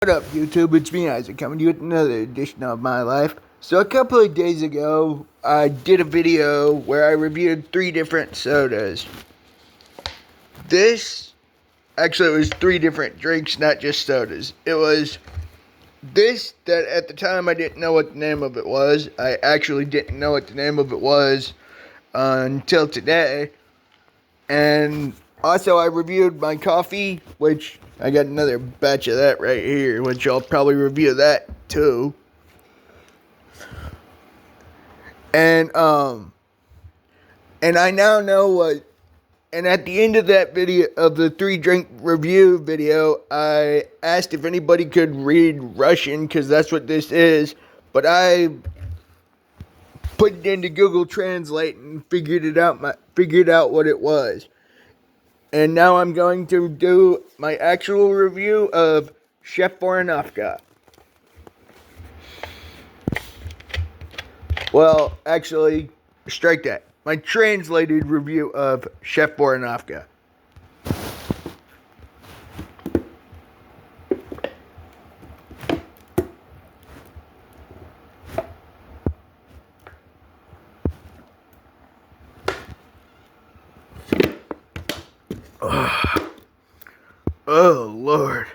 What up, YouTube? It's me, Isaac, coming to you with another edition of my life. So a couple of days ago, I did a video where I reviewed 3 different sodas. It was 3 different drinks, not just sodas. It was this that at the time I didn't know what the name of it was. I actually didn't know what the name of it was until today. And also I reviewed my coffee, which I got another batch of that right here, which I'll probably review that too. And I now know what, and at the end of that video, of the 3 drink review video, I asked if anybody could read Russian, because that's what this is, but I put it into Google Translate and figured out what it was. And now I'm going to do my actual review of 4ephoronobka. Well, actually, strike that. My translated review of 4ephoronobka. Oh, Lord.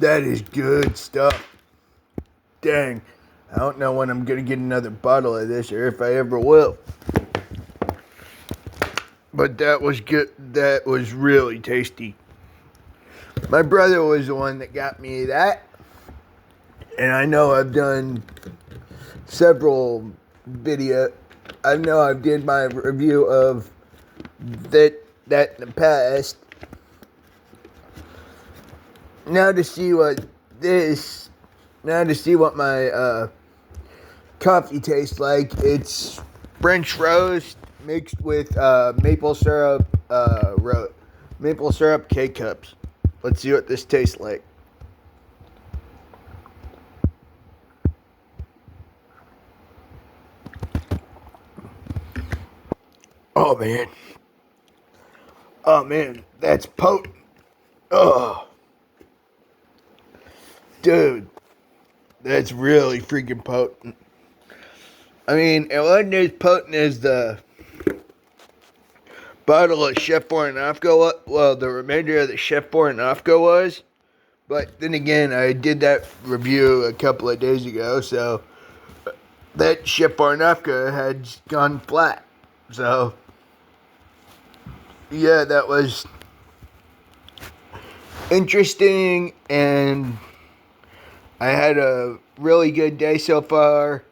That is good stuff. Dang. I don't know when I'm going to get another bottle of this or if I ever will. But that was good. That was really tasty. My brother was the one that got me that. And I know I've done several videos. I know I did my review of that in the past. Now to see what my coffee tastes like. It's French roast mixed with maple syrup K-cups. Let's see what this tastes like. Oh man, that's potent. Oh, dude, that's really freaking potent. I mean, it wasn't as potent as the bottle of 4ephoronobka. Well, the remainder of the 4ephoronobka was. But then again, I did that review a couple of days ago, so that 4ephoronobka had gone flat. So, yeah, that was interesting, and I had a really good day so far.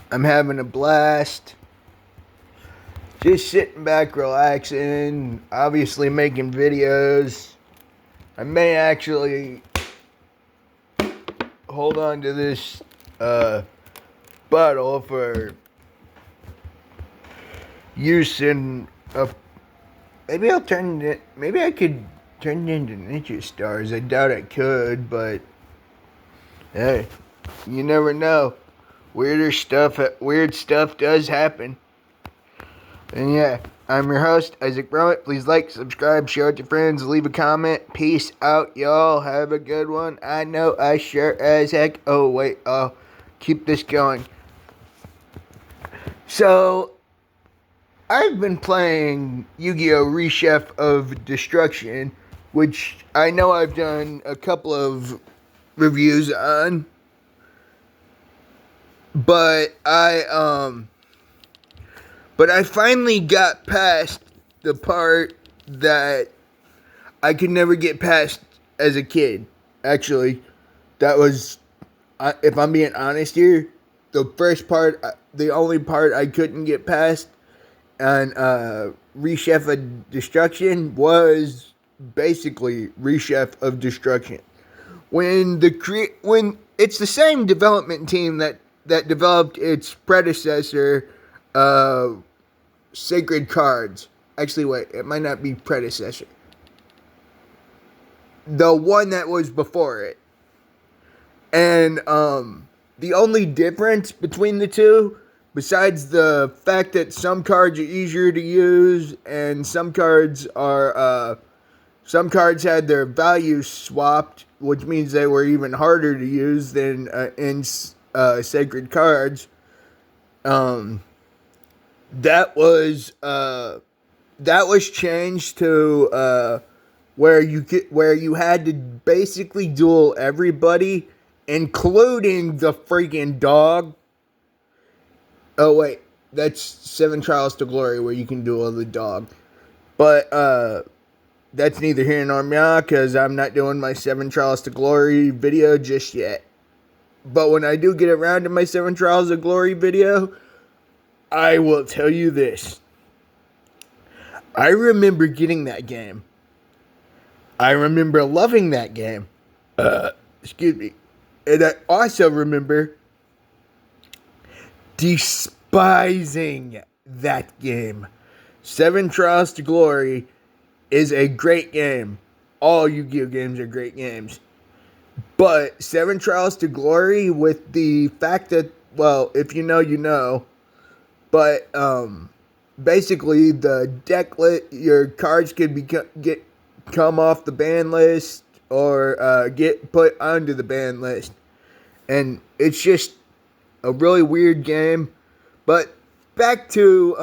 I'm having a blast. Just sitting back, relaxing, obviously making videos. I may actually hold on to this bottle for use in a... Maybe I could turn it into Ninja Stars. I doubt I could, but hey, you never know. Weird stuff does happen. And yeah, I'm your host, Isaac Browett. Please like, subscribe, share with your friends, leave a comment. Peace out, y'all. Have a good one. I know I sure as heck. Oh, wait. I'll keep this going. So, I've been playing Yu-Gi-Oh! Rechef of Destruction, which I know I've done a couple of reviews on. But I finally got past the part that I could never get past as a kid. Actually, that was, if I'm being honest here, the only part I couldn't get past on Rechef of Destruction was basically Rechef of Destruction. When it's the same development team that developed its predecessor, Sacred Cards. Actually, wait, it might not be predecessor. The one that was before it. And the only difference between the two, besides the fact that some cards are easier to use and some cards are some cards had their values swapped, which means they were even harder to use than in sacred cards. Um, that was changed to where you had to basically duel everybody, including the freaking dog. Oh wait, that's 7 Trials to Glory where you can duel the dog. But that's neither here nor there because I'm not doing my 7 Trials to Glory video just yet. But when I do get around to my 7 Trials of Glory video, I will tell you this. I remember getting that game. I remember loving that game. Excuse me. And I also remember despising that game. 7 Trials to Glory is a great game. All Yu-Gi-Oh games are great games. But 7 Trials to Glory, with the fact that, well, if you know, you know. But basically, the your cards can come off the ban list or get put onto the ban list, and it's just a really weird game. But back to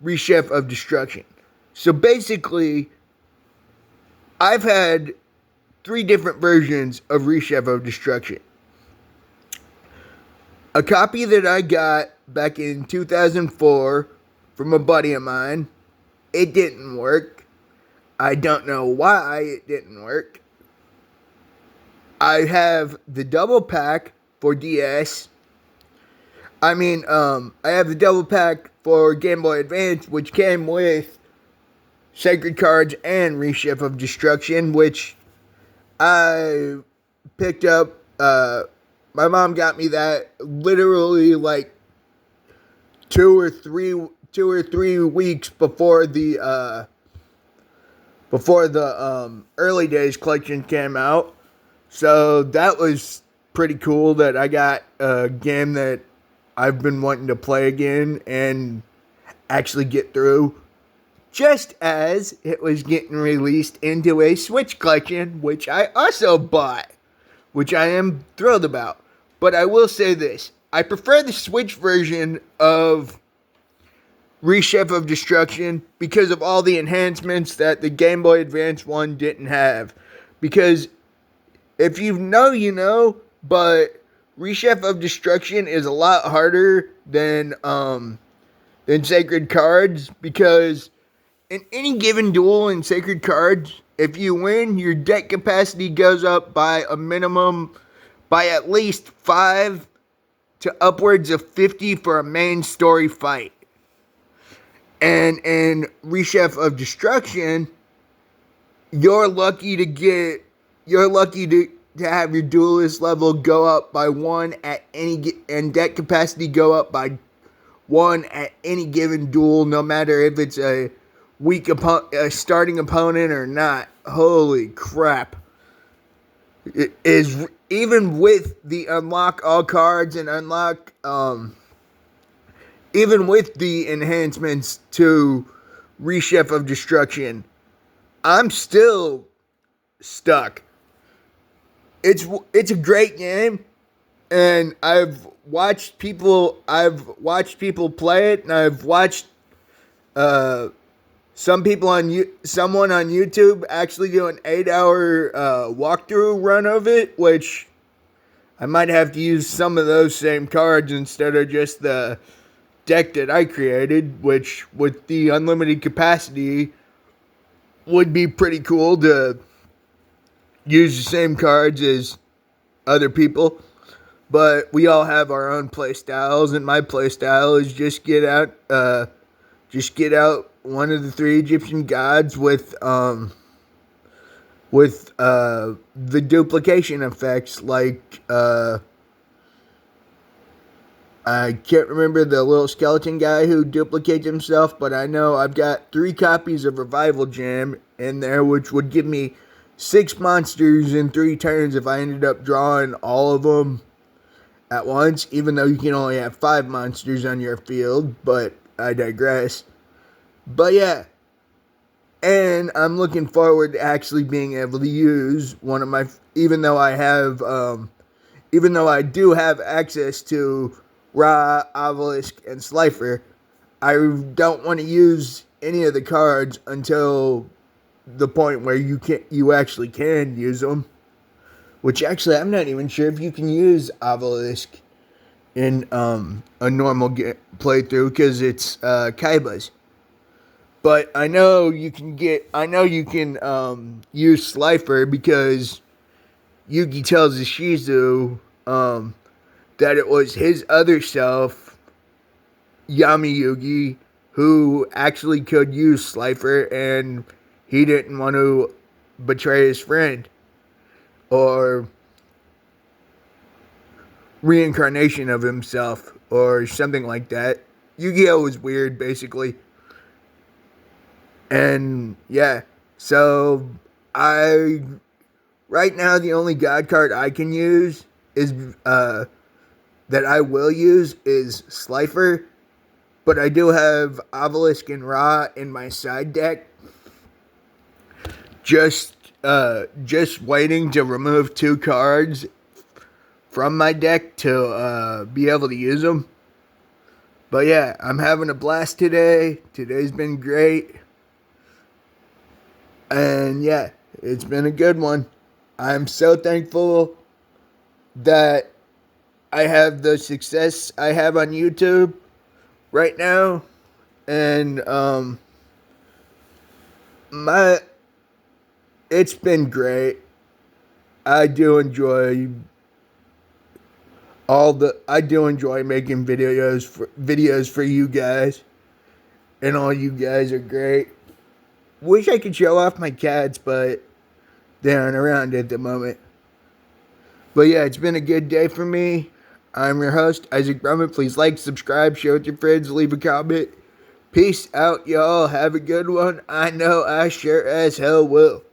Rechef of Destruction. So basically, I've had 3 different versions of Rechef of Destruction. A copy that I got back in 2004 from a buddy of mine. It didn't work. I don't know why it didn't work. I have the double pack for DS. I have the double pack for Game Boy Advance, which came with Sacred Cards and Rechef of Destruction, which I picked up. My mom got me that literally like 2 or 3 weeks before the early days collection came out. So that was pretty cool that I got a game that I've been wanting to play again and actually get through, just as it was getting released into a Switch collection, which I also bought, which I am thrilled about. But I will say this. I prefer the Switch version of Rechef of Destruction because of all the enhancements that the Game Boy Advance one didn't have. Because if you know, you know, but Rechef of Destruction is a lot harder than Sacred Cards, because in any given duel in Sacred Cards, if you win, your deck capacity goes up by a minimum by at least 5 to upwards of 50 for a main story fight. And in Rechef of Destruction, you're lucky to have your duelist level go up by 1 at and deck capacity go up by 1 at any given duel, no matter if it's a starting opponent or not. Holy crap. It is, even with the unlock all cards and unlock, even with the enhancements to Rechef of Destruction, I'm still stuck. It's a great game, and I've watched people play it, and I've watched someone on YouTube actually do an 8-hour walkthrough run of it, which I might have to use some of those same cards instead of just the deck that I created, which with the unlimited capacity would be pretty cool to use the same cards as other people. But we all have our own play styles, and my play style is just get out one of the 3 Egyptian gods with the duplication effects, like I can't remember the little skeleton guy who duplicates himself, but I know I've got 3 copies of Revival Jam in there, which would give me 6 monsters in 3 turns if I ended up drawing all of them at once, even though you can only have 5 monsters on your field, but I digress. But yeah, And I'm looking forward to actually being able to use one of my, even though I do have access to Ra, Obelisk, and Slifer, I don't want to use any of the cards until the point where you actually can use them. Which actually, I'm not even sure if you can use Obelisk in a normal playthrough because it's Kaiba's. But I know you can use Slifer because Yugi tells the Shizu that it was his other self, Yami Yugi, who actually could use Slifer, and he didn't want to betray his friend or reincarnation of himself or something like that. Yu-Gi-Oh was weird, basically. And yeah, so I right now the only God card I can use is that I will use is Slifer, but I do have Obelisk and Ra in my side deck. Just waiting to remove 2 cards from my deck to be able to use them. But yeah, I'm having a blast today. Today's been great. And yeah, it's been a good one. I'm so thankful that I have the success I have on YouTube right now. And it's been great. I do enjoy making videos for you guys. And all you guys are great. Wish I could show off my cats, but they aren't around at the moment. But yeah, it's been a good day for me. I'm your host, Isaac Brummett. Please like, subscribe, share with your friends, leave a comment. Peace out, y'all. Have a good one. I know I sure as hell will.